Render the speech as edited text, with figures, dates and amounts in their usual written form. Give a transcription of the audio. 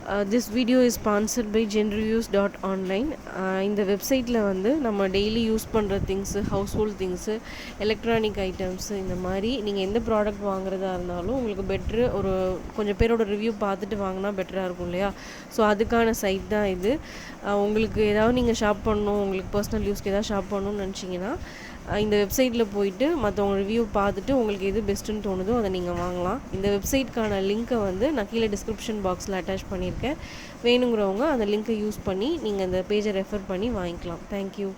This video is sponsored by genreviews.online. இந்த வெப்சைட்டில் வந்து நம்ம டெய்லி யூஸ் பண்ணுற things, house hold things, electronic items, இந்த மாதிரி நீங்கள் எந்த ப்ராடக்ட் வாங்குறதா இருந்தாலும் உங்களுக்கு பெட்ரு ஒரு கொஞ்சம் பேரோட ரிவ்யூ பார்த்துட்டு வாங்கினா பெட்டராக இருக்கும் இல்லையா? ஸோ அதுக்கான சைட் தான் இது. உங்களுக்கு ஏதாவது நீங்கள் ஷாப் பண்ணணும், உங்களுக்கு பர்சனல் யூஸ்க்கு ஏதாவது ஷாப் பண்ணணும்னு நினச்சிங்கன்னா இந்த வெப்சைட்டில் போயிட்டு மற்றவங்க ரிவ்யூ பார்த்துட்டு உங்களுக்கு எது பெஸ்ட்டுன்னு தோணுதோ அதை நீங்கள் வாங்கலாம். இந்த வெப்சைட்க்கான லிங்க்கை வந்து நான் கீழே டிஸ்கிரிப்ஷன் பாக்ஸில் அட்டாச் பண்ணியிருக்கேன். வேணுங்கிறவங்க அந்த லிங்க்கை யூஸ் பண்ணி நீங்கள் அந்த பேஜை ரெஃபர் பண்ணி வாங்கிக்கலாம். தேங்க்யூ.